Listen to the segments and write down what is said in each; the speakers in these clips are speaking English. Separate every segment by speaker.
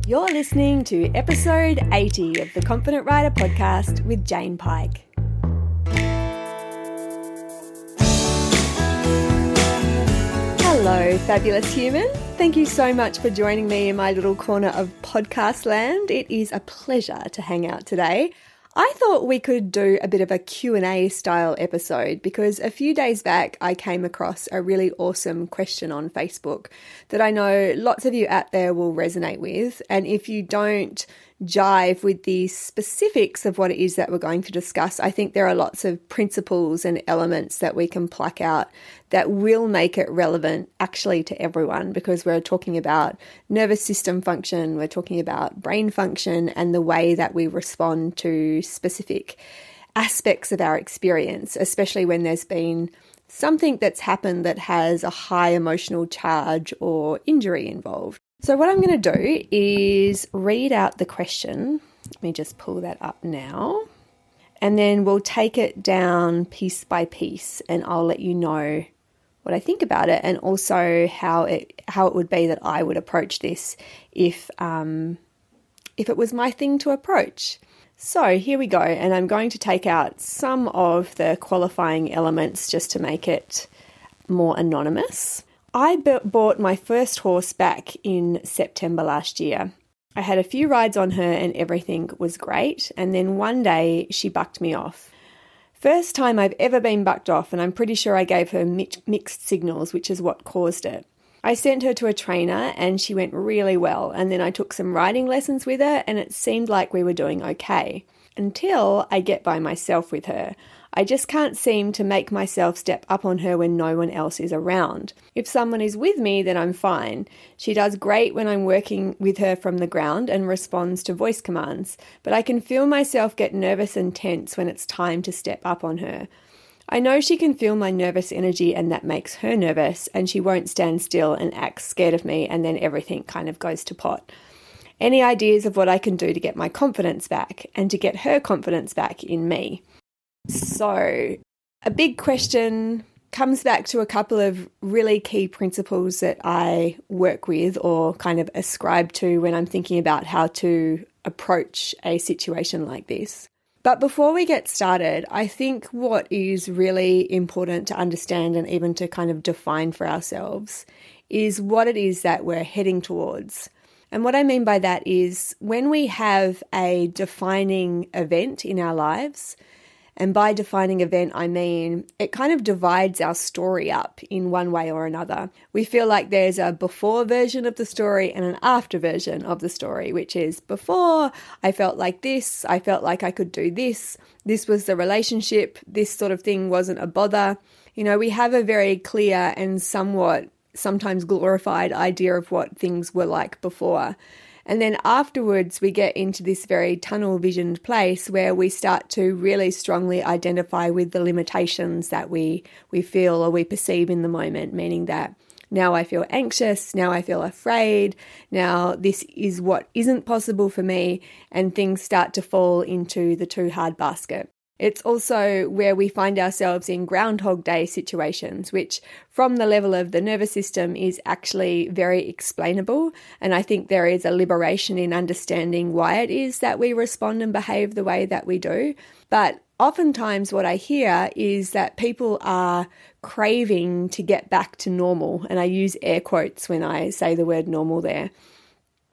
Speaker 1: You're listening to episode 80 of the Confident Writer podcast with Jane Pike. Hello, fabulous human. Thank you so much for joining me in my little corner of podcast land. It is a pleasure to hang out today. I thought we could do a bit of a Q&A style episode because a few days back I came across a really awesome question on Facebook that I know lots of you out there will resonate with. And if you don't jive with the specifics of what it is that we're going to discuss, I think there are lots of principles and elements that we can pluck out that will make it relevant actually to everyone, because we're talking about nervous system function, we're talking about brain function and the way that we respond to specific aspects of our experience, especially when there's been something that's happened that has a high emotional charge or injury involved. So what I'm going to do is read out the question. Let me just pull that up now. And then we'll take it down piece by piece and I'll let you know what I think about it and also how it would be that I would approach this if it was my thing to approach. So here we go. And I'm going to take out some of the qualifying elements just to make it more anonymous. I bought my first horse back in September last year. I had a few rides on her and everything was great. And then one day she bucked me off. First time I've ever been bucked off, and I'm pretty sure I gave her mixed signals, which is what caused it. I sent her to a trainer and she went really well. And then I took some riding lessons with her and it seemed like we were doing okay. Until I get by myself with her. I just can't seem to make myself step up on her when no one else is around. If someone is with me, then I'm fine. She does great when I'm working with her from the ground and responds to voice commands, but I can feel myself get nervous and tense when it's time to step up on her. I know she can feel my nervous energy and that makes her nervous, and she won't stand still and acts scared of me, and then everything kind of goes to pot. Any ideas of what I can do to get my confidence back and to get her confidence back in me? So, a big question comes back to a couple of really key principles that I work with or kind of ascribe to when I'm thinking about how to approach a situation like this. But before we get started, I think what is really important to understand and even to kind of define for ourselves is what it is that we're heading towards. And what I mean by that is when we have a defining event in our lives, and by defining event, I mean it kind of divides our story up in one way or another. We feel like there's a before version of the story and an after version of the story, which is before I felt like this, I felt like I could do this was the relationship, this sort of thing wasn't a bother. You know, we have a very clear and somewhat sometimes glorified idea of what things were like before. And then afterwards, we get into this very tunnel visioned place where we start to really strongly identify with the limitations that we feel or we perceive in the moment, meaning that now I feel anxious, now I feel afraid, now this is what isn't possible for me, and things start to fall into the too hard basket. It's also where we find ourselves in Groundhog Day situations, which from the level of the nervous system is actually very explainable. And I think there is a liberation in understanding why it is that we respond and behave the way that we do. But oftentimes what I hear is that people are craving to get back to normal. And I use air quotes when I say the word normal there.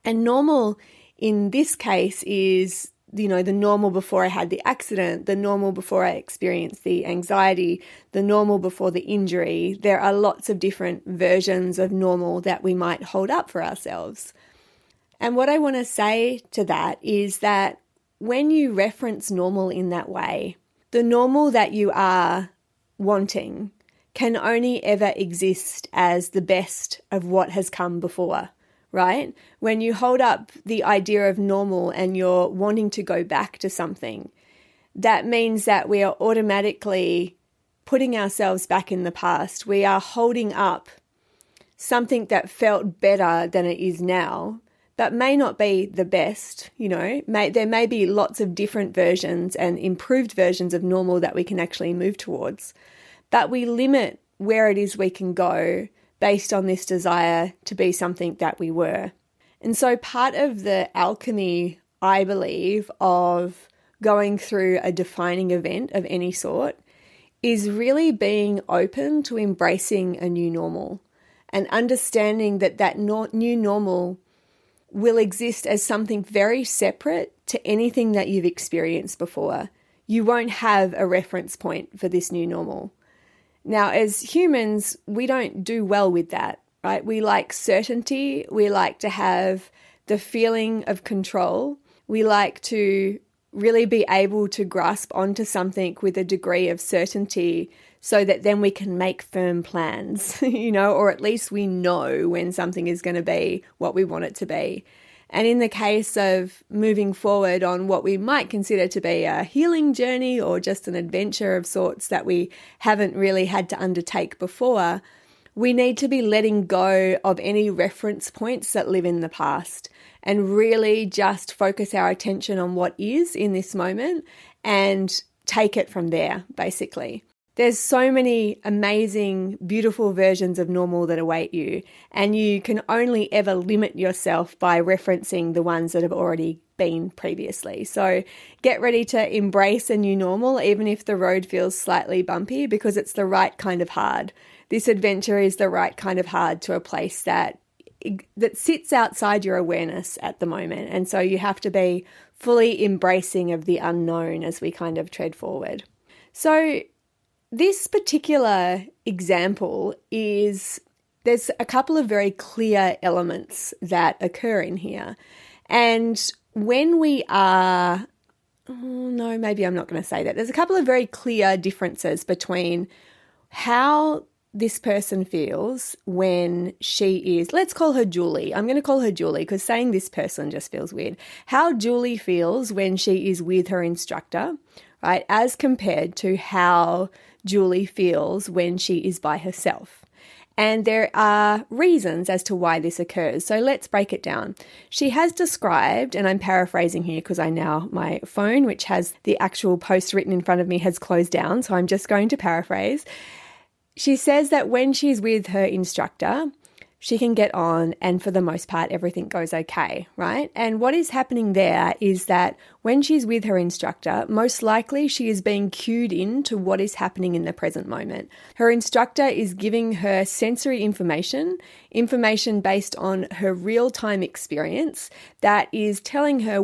Speaker 1: And normal in this case is, you know, the normal before I had the accident, the normal before I experienced the anxiety, the normal before the injury. There are lots of different versions of normal that we might hold up for ourselves. And what I want to say to that is that when you reference normal in that way, the normal that you are wanting can only ever exist as the best of what has come before. Right? When you hold up the idea of normal and you're wanting to go back to something, that means that we are automatically putting ourselves back in the past. We are holding up something that felt better than it is now, but may not be the best, you know. There may be lots of different versions and improved versions of normal that we can actually move towards, but we limit where it is we can go based on this desire to be something that we were. And so part of the alchemy, I believe, of going through a defining event of any sort is really being open to embracing a new normal and understanding that new normal will exist as something very separate to anything that you've experienced before. You won't have a reference point for this new normal. Now, as humans, we don't do well with that, right? We like certainty. We like to have the feeling of control. We like to really be able to grasp onto something with a degree of certainty so that then we can make firm plans, or at least we know when something is going to be what we want it to be. And in the case of moving forward on what we might consider to be a healing journey or just an adventure of sorts that we haven't really had to undertake before, we need to be letting go of any reference points that live in the past and really just focus our attention on what is in this moment and take it from there, basically. There's so many amazing, beautiful versions of normal that await you, and you can only ever limit yourself by referencing the ones that have already been previously. So get ready to embrace a new normal, even if the road feels slightly bumpy, because it's the right kind of hard. This adventure is the right kind of hard to a place that sits outside your awareness at the moment. And so you have to be fully embracing of the unknown as we kind of tread forward. So this particular example there's a couple of very clear elements that occur in here. And when we are, no, maybe I'm not going to say that. There's a couple of very clear differences between how this person feels when she is, let's call her Julie. I'm going to call her Julie because saying this person just feels weird. How Julie feels when she is with her instructor, right, as compared to how Julie feels when she is by herself. And there are reasons as to why this occurs. So let's break it down. She has described, and I'm paraphrasing here because my phone, which has the actual post written in front of me, has closed down. So I'm just going to paraphrase. She says that when she's with her instructor, she can get on and for the most part, everything goes okay, right? And what is happening there is that when she's with her instructor, most likely she is being cued in to what is happening in the present moment. Her instructor is giving her sensory information based on her real-time experience that is telling her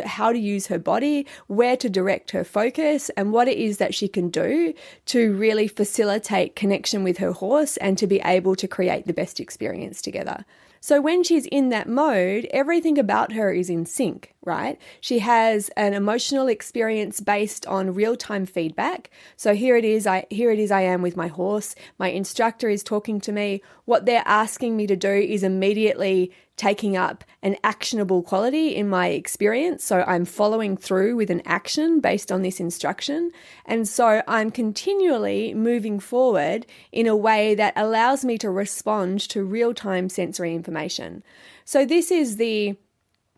Speaker 1: how to use her body, where to direct her focus, and what it is that she can do to really facilitate connection with her horse and to be able to create the best experience together. So when she's in that mode, everything about her is in sync, right? She has an emotional experience based on real-time feedback. So here it is I am with my horse. My instructor is talking to me. What they're asking me to do is immediately taking up an actionable quality in my experience. So I'm following through with an action based on this instruction. And so I'm continually moving forward in a way that allows me to respond to real-time sensory information. So this is the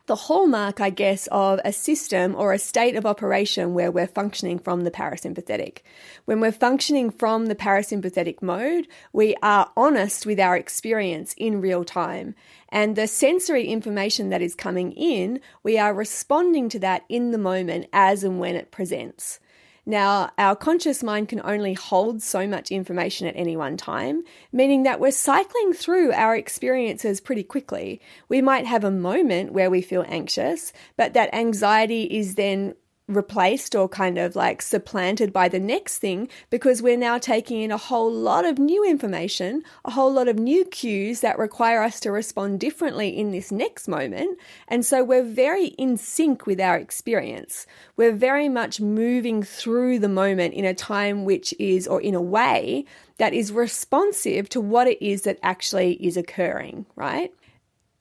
Speaker 1: hallmark, I guess, of a system or a state of operation where we're functioning from the parasympathetic. When we're functioning from the parasympathetic mode, we are honest with our experience in real time. And the sensory information that is coming in, we are responding to that in the moment as and when it presents. Now, our conscious mind can only hold so much information at any one time, meaning that we're cycling through our experiences pretty quickly. We might have a moment where we feel anxious, but that anxiety is then replaced or kind of like supplanted by the next thing because we're now taking in a whole lot of new information, a whole lot of new cues that require us to respond differently in this next moment. And so we're very in sync with our experience. We're very much moving through the moment in a time which is, or in a way that is responsive to what it is that actually is occurring, right?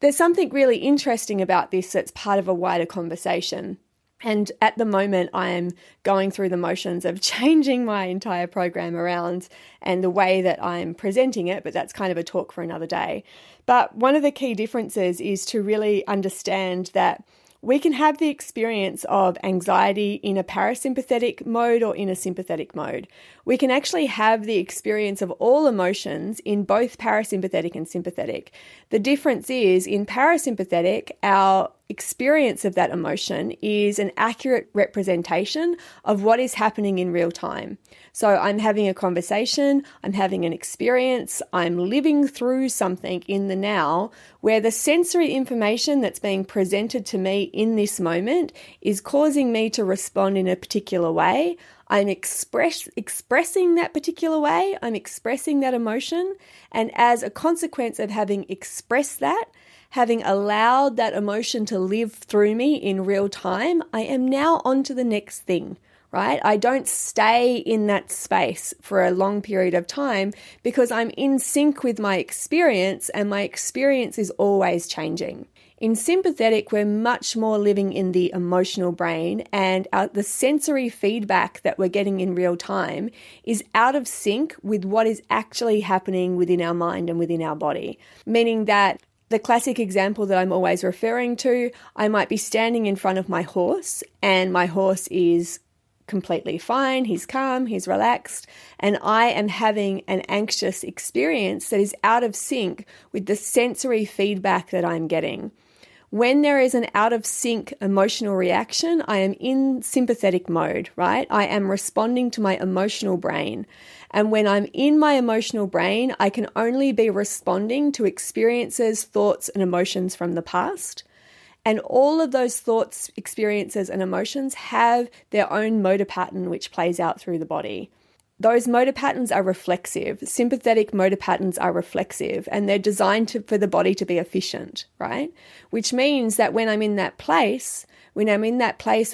Speaker 1: There's something really interesting about this that's part of a wider conversation. And at the moment, I am going through the motions of changing my entire program around and the way that I'm presenting it, but that's kind of a talk for another day. But one of the key differences is to really understand that We can have the experience of anxiety in a parasympathetic mode or in a sympathetic mode. We can actually have the experience of all emotions in both parasympathetic and sympathetic. The difference is in parasympathetic, our experience of that emotion is an accurate representation of what is happening in real time. So I'm having a conversation, I'm having an experience, I'm living through something in the now where the sensory information that's being presented to me in this moment is causing me to respond in a particular way. I'm expressing that particular way, I'm expressing that emotion, and as a consequence of having expressed that, having allowed that emotion to live through me in real time, I am now on to the next thing, right? I don't stay in that space for a long period of time because I'm in sync with my experience and my experience is always changing. In sympathetic, we're much more living in the emotional brain, and the sensory feedback that we're getting in real time is out of sync with what is actually happening within our mind and within our body. Meaning that the classic example that I'm always referring to, I might be standing in front of my horse and my horse is completely fine, he's calm, he's relaxed, and I am having an anxious experience that is out of sync with the sensory feedback that I'm getting. When there is an out of sync emotional reaction, I am in sympathetic mode, right? I am responding to my emotional brain. And when I'm in my emotional brain, I can only be responding to experiences, thoughts, and emotions from the past. And all of those thoughts, experiences, and emotions have their own motor pattern which plays out through the body. Those motor patterns are reflexive. Sympathetic motor patterns are reflexive, and they're designed for the body to be efficient, right? Which means that when I'm in that place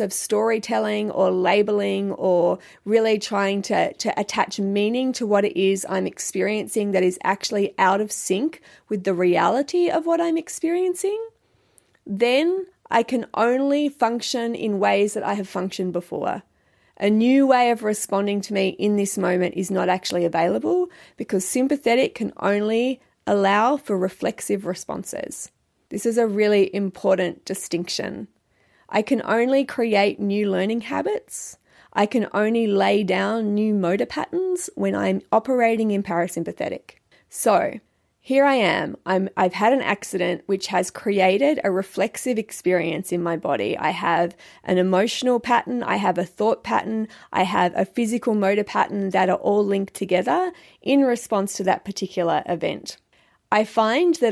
Speaker 1: of storytelling or labeling or really trying to attach meaning to what it is I'm experiencing that is actually out of sync with the reality of what I'm experiencing, then I can only function in ways that I have functioned before. A new way of responding to me in this moment is not actually available because sympathetic can only allow for reflexive responses. This is a really important distinction. I can only create new learning habits. I can only lay down new motor patterns when I'm operating in parasympathetic. So here I am. I've had an accident which has created a reflexive experience in my body. I have an emotional pattern, I have a thought pattern, I have a physical motor pattern that are all linked together in response to that particular event. I find that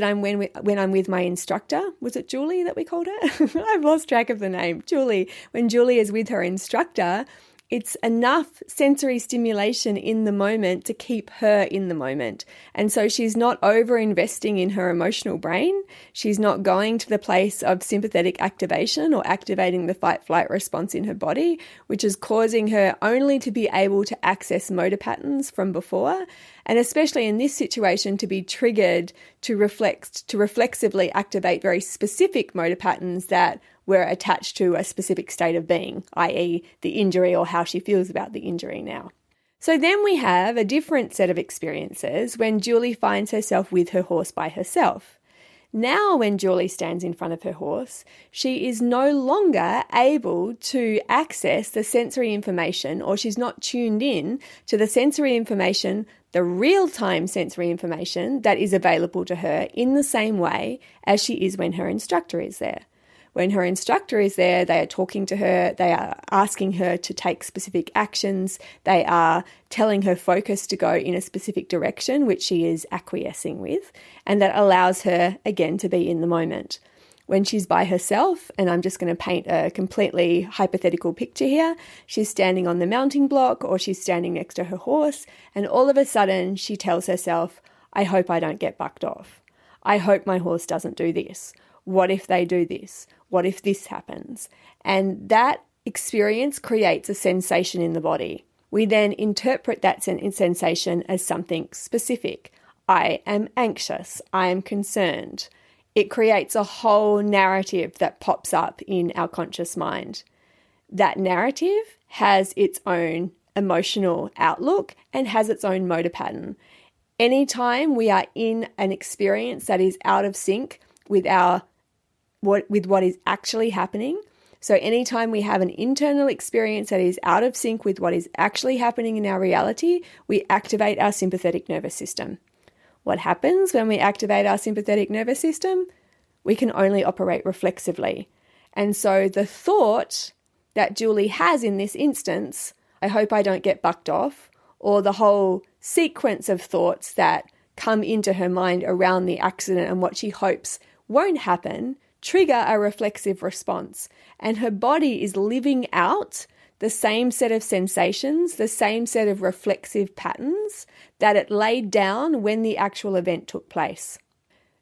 Speaker 1: when I'm with my instructor, was it Julie that we called her? I've lost track of the name. Julie. When Julie is with her instructor, it's enough sensory stimulation in the moment to keep her in the moment. And so she's not over-investing in her emotional brain. She's not going to the place of sympathetic activation or activating the fight-flight response in her body, which is causing her only to be able to access motor patterns from before. And especially in this situation, to be triggered to reflexively activate very specific motor patterns that were attached to a specific state of being, i.e. the injury or how she feels about the injury now. So then we have a different set of experiences when Julie finds herself with her horse by herself. Now when Julie stands in front of her horse, she is no longer able to access the sensory information, or she's not tuned in to the sensory information, the real-time sensory information that is available to her in the same way as she is when her instructor is there. When her instructor is there, they are talking to her, they are asking her to take specific actions, they are telling her focus to go in a specific direction, which she is acquiescing with, and that allows her, again, to be in the moment. When she's by herself, and I'm just going to paint a completely hypothetical picture here, she's standing on the mounting block or she's standing next to her horse, and all of a sudden she tells herself, I hope I don't get bucked off. I hope my horse doesn't do this. What if they do this? What if this happens? And that experience creates a sensation in the body. We then interpret that sensation as something specific. I am anxious. I am concerned. It creates a whole narrative that pops up in our conscious mind. That narrative has its own emotional outlook and has its own motor pattern. Anytime we are in an experience that is out of sync with our with what is actually happening. So anytime we have an internal experience that is out of sync with what is actually happening in our reality, we activate our sympathetic nervous system. What happens when we activate our sympathetic nervous system? We can only operate reflexively. And so the thought that Julie has in this instance, I hope I don't get bucked off, or the whole sequence of thoughts that come into her mind around the accident and what she hopes won't happen, trigger a reflexive response. And her body is living out the same set of sensations, the same set of reflexive patterns that it laid down when the actual event took place.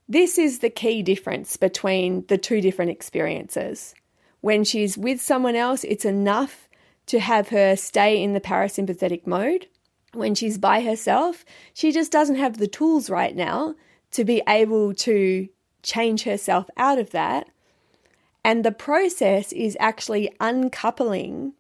Speaker 1: This is the key difference between the two different experiences. When she's with someone else, it's enough to have her stay in the parasympathetic mode. When she's by herself, she just doesn't have the tools right now to be able to change herself out of that. And the process is actually uncoupling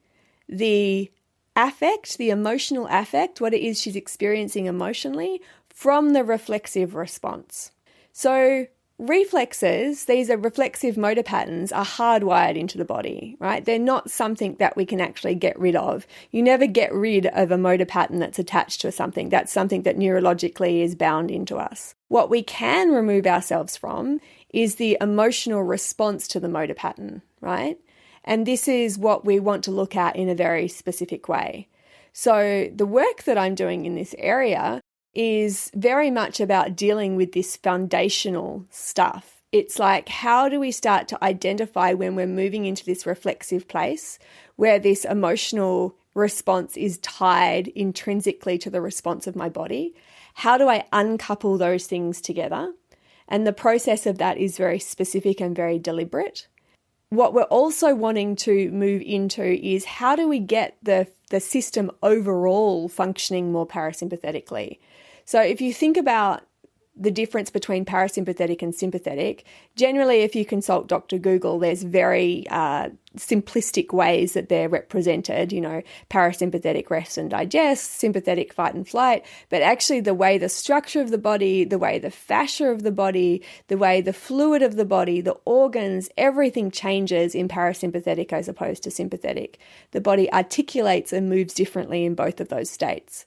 Speaker 1: the affect, the emotional affect, what it is she's experiencing emotionally, from the reflexive response. So reflexes, these are reflexive motor patterns, are hardwired into the body, right? They're not something that we can actually get rid of. You never get rid of a motor pattern that's attached to something. That's something that neurologically is bound into us. What we can remove ourselves from is the emotional response to the motor pattern, right? And this is what we want to look at in a very specific way. So the work that I'm doing in this area is very much about dealing with this foundational stuff. It's like, how do we start to identify when we're moving into this reflexive place where this emotional response is tied intrinsically to the response of my body? How do I uncouple those things together? And the process of that is very specific and very deliberate. What we're also wanting to move into is, how do we get the system overall functioning more parasympathetically? So if you think about the difference between parasympathetic and sympathetic, generally if you consult Dr. Google, there's very simplistic ways that they're represented, parasympathetic rest and digest, sympathetic fight and flight, but actually the way the structure of the body, the way the fascia of the body, the way the fluid of the body, the organs, everything changes in parasympathetic as opposed to sympathetic. The body articulates and moves differently in both of those states.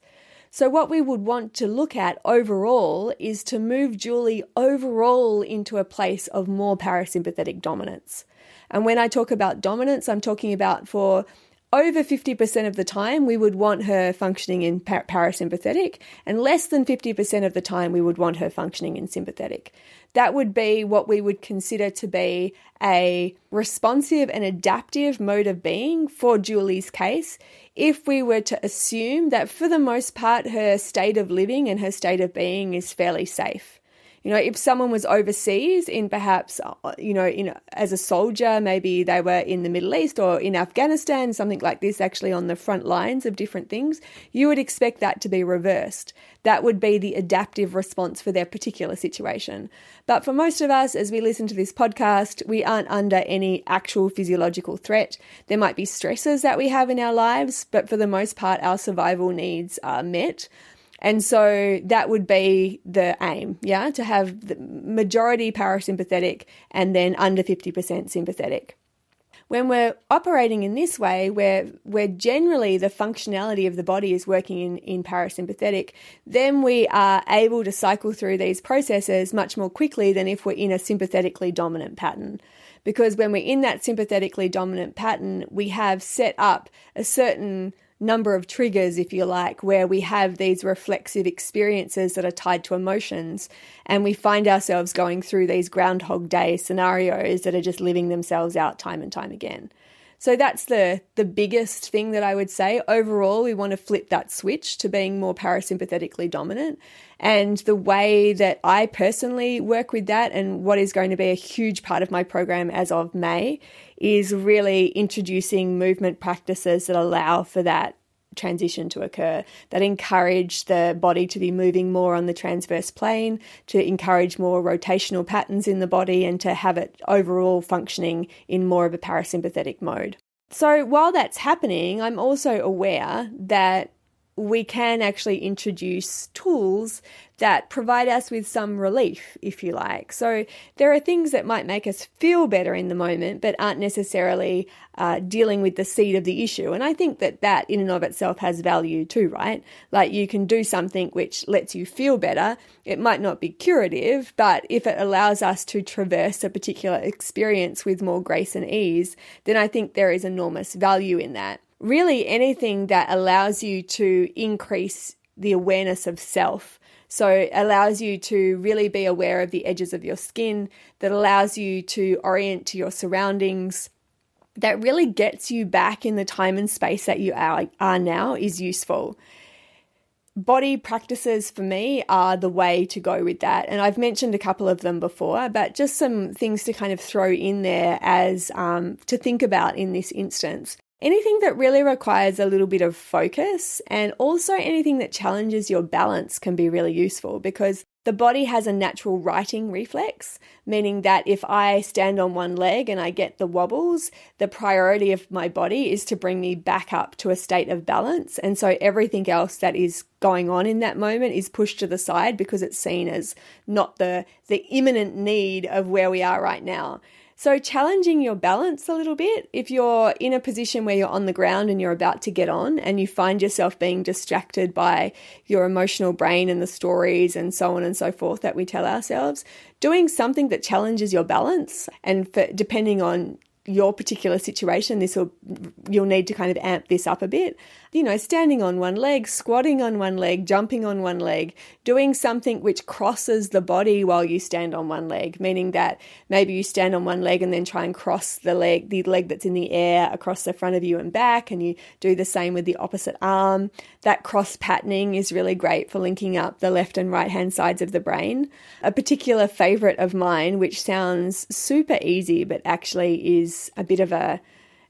Speaker 1: So what we would want to look at overall is to move Julie overall into a place of more parasympathetic dominance. And when I talk about dominance, I'm talking about for over 50% of the time, we would want her functioning in parasympathetic, and less than 50% of the time, we would want her functioning in sympathetic. That would be what we would consider to be a responsive and adaptive mode of being for Julie's case, if we were to assume that for the most part, her state of living and her state of being is fairly safe. If someone was overseas in perhaps, as a soldier, maybe they were in the Middle East or in Afghanistan, something like this, actually on the front lines of different things, you would expect that to be reversed. That would be the adaptive response for their particular situation. But for most of us, as we listen to this podcast, we aren't under any actual physiological threat. There might be stresses that we have in our lives, but for the most part, our survival needs are met. And so that would be the aim, to have the majority parasympathetic and then under 50% sympathetic. When we're operating in this way, where generally the functionality of the body is working in parasympathetic, then we are able to cycle through these processes much more quickly than if we're in a sympathetically dominant pattern. Because when we're in that sympathetically dominant pattern, we have set up a certain number of triggers, if you like, where we have these reflexive experiences that are tied to emotions, and we find ourselves going through these Groundhog Day scenarios that are just living themselves out time and time again. So that's the biggest thing that I would say. Overall, we want to flip that switch to being more parasympathetically dominant. And the way that I personally work with that, and what is going to be a huge part of my program as of May, is really introducing movement practices that allow for that transition to occur, that encourage the body to be moving more on the transverse plane, to encourage more rotational patterns in the body, and to have it overall functioning in more of a parasympathetic mode. So while that's happening, I'm also aware that we can actually introduce tools that provide us with some relief, if you like. So there are things that might make us feel better in the moment, but aren't necessarily dealing with the seed of the issue. And I think that in and of itself has value too, right? Like you can do something which lets you feel better. It might not be curative, but if it allows us to traverse a particular experience with more grace and ease, then I think there is enormous value in that. Really, anything that allows you to increase the awareness of self. So it allows you to really be aware of the edges of your skin, that allows you to orient to your surroundings, that really gets you back in the time and space that you are now is useful. Body practices for me are the way to go with that. And I've mentioned a couple of them before, but just some things to kind of throw in there as to think about in this instance. Anything that really requires a little bit of focus, and also anything that challenges your balance can be really useful, because the body has a natural righting reflex, meaning that if I stand on one leg and I get the wobbles, the priority of my body is to bring me back up to a state of balance. And so everything else that is going on in that moment is pushed to the side because it's seen as not the imminent need of where we are right now. So challenging your balance a little bit. If you're in a position where you're on the ground and you're about to get on and you find yourself being distracted by your emotional brain and the stories and so on and so forth that we tell ourselves, doing something that challenges your balance, and depending on your particular situation, you'll need to kind of amp this up a bit. Standing on one leg, squatting on one leg, jumping on one leg, doing something which crosses the body while you stand on one leg, meaning that maybe you stand on one leg and then try and cross the leg that's in the air across the front of you and back, and you do the same with the opposite arm. That cross patterning is really great for linking up the left and right hand sides of the brain. A particular favorite of mine, which sounds super easy but actually is a bit of a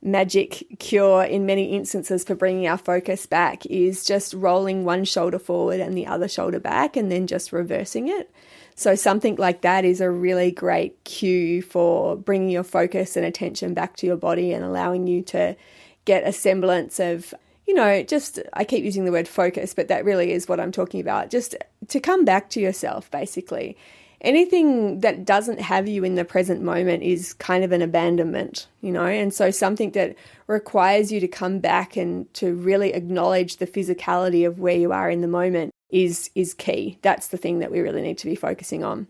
Speaker 1: magic cure in many instances for bringing our focus back, is just rolling one shoulder forward and the other shoulder back and then just reversing it. So something like that is a really great cue for bringing your focus and attention back to your body and allowing you to get a semblance of, I keep using the word focus, but that really is what I'm talking about. Just to come back to yourself, basically. Anything that doesn't have you in the present moment is kind of an abandonment, and so something that requires you to come back and to really acknowledge the physicality of where you are in the moment is key. That's the thing that we really need to be focusing on.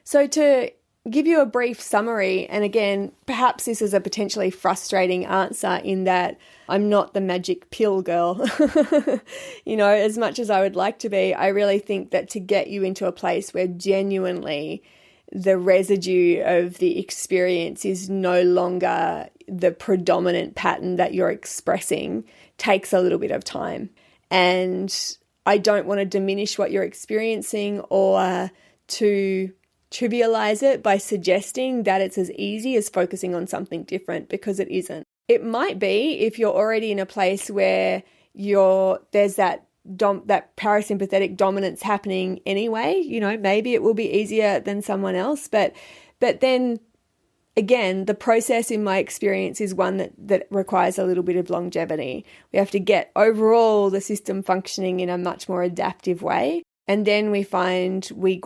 Speaker 1: So to give you a brief summary, and again, perhaps this is a potentially frustrating answer in that I'm not the magic pill girl. As much as I would like to be, I really think that to get you into a place where genuinely the residue of the experience is no longer the predominant pattern that you're expressing takes a little bit of time. And I don't want to diminish what you're experiencing or to trivialize it by suggesting that it's as easy as focusing on something different, because it isn't. It might be if you're already in a place where there's that parasympathetic dominance happening anyway. Maybe it will be easier than someone else, but then again, the process in my experience is one that requires a little bit of longevity. We have to get overall the system functioning in a much more adaptive way. And then we find we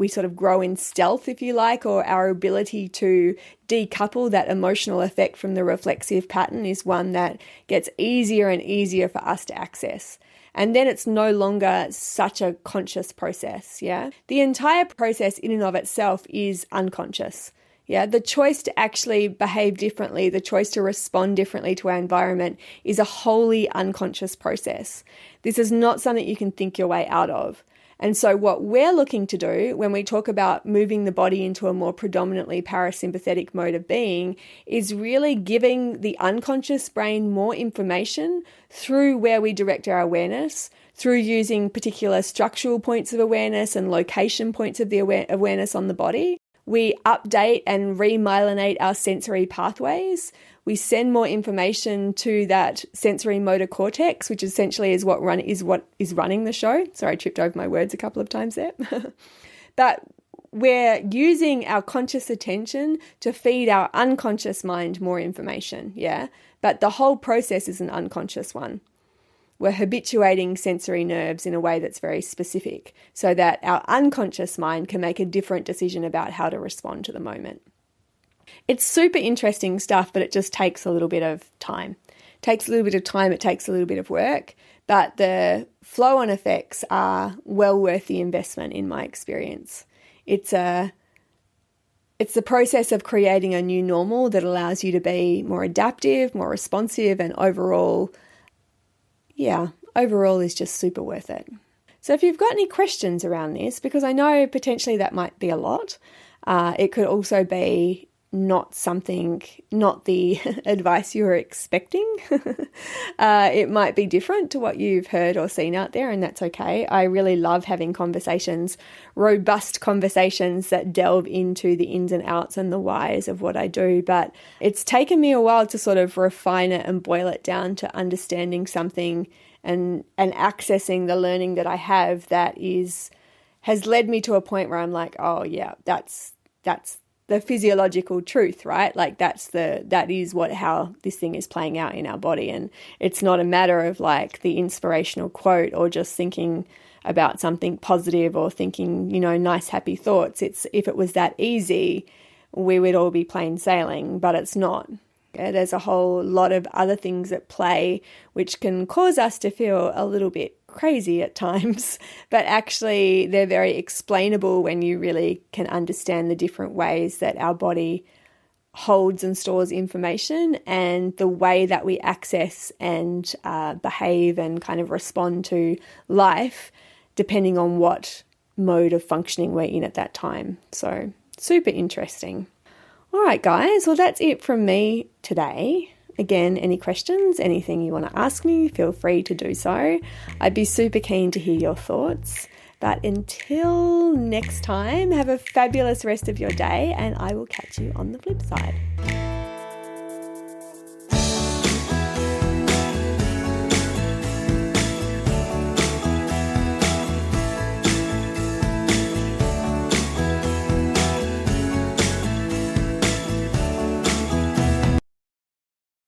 Speaker 1: sort of grow in stealth, if you like, or our ability to decouple that emotional effect from the reflexive pattern is one that gets easier and easier for us to access. And then it's no longer such a conscious process, yeah? The entire process in and of itself is unconscious. Yeah, the choice to actually behave differently, the choice to respond differently to our environment is a wholly unconscious process. This is not something you can think your way out of. And so what we're looking to do when we talk about moving the body into a more predominantly parasympathetic mode of being is really giving the unconscious brain more information through where we direct our awareness, through using particular structural points of awareness and location points of the awareness on the body. We update and remyelinate our sensory pathways. We send more information to that sensory motor cortex, which essentially is what is running the show. Sorry, I tripped over my words a couple of times there. But we're using our conscious attention to feed our unconscious mind more information, yeah? But the whole process is an unconscious one. we're habituating sensory nerves in a way that's very specific so that our unconscious mind can make a different decision about how to respond to the moment. It's super interesting stuff, but it just takes a little bit of time. It takes a little bit of time, it takes a little bit of work, but the flow-on effects are well worth the investment in my experience. It's the process of creating a new normal that allows you to be more adaptive, more responsive, and overall is just super worth it. So if you've got any questions around this, because I know potentially that might be a lot, it could also be not the advice you were expecting. It might be different to what you've heard or seen out there, and that's okay. I really love having conversations, robust conversations that delve into the ins and outs and the whys of what I do. But it's taken me a while to sort of refine it and boil it down to understanding something and accessing the learning that I have that has led me to a point where I'm like, oh yeah, that's the physiological truth, right? Like that is how this thing is playing out in our body. And it's not a matter of like the inspirational quote or just thinking about something positive or thinking, nice, happy thoughts. If it was that easy, we would all be plain sailing, but it's not. There's a whole lot of other things at play which can cause us to feel a little bit crazy at times, but actually they're very explainable when you really can understand the different ways that our body holds and stores information and the way that we access and behave and kind of respond to life depending on what mode of functioning we're in at that time. So super interesting. All right, guys. Well, that's it from me today. Again, any questions, anything you want to ask me, feel free to do so. I'd be super keen to hear your thoughts. But until next time, have a fabulous rest of your day, and I will catch you on the flip side.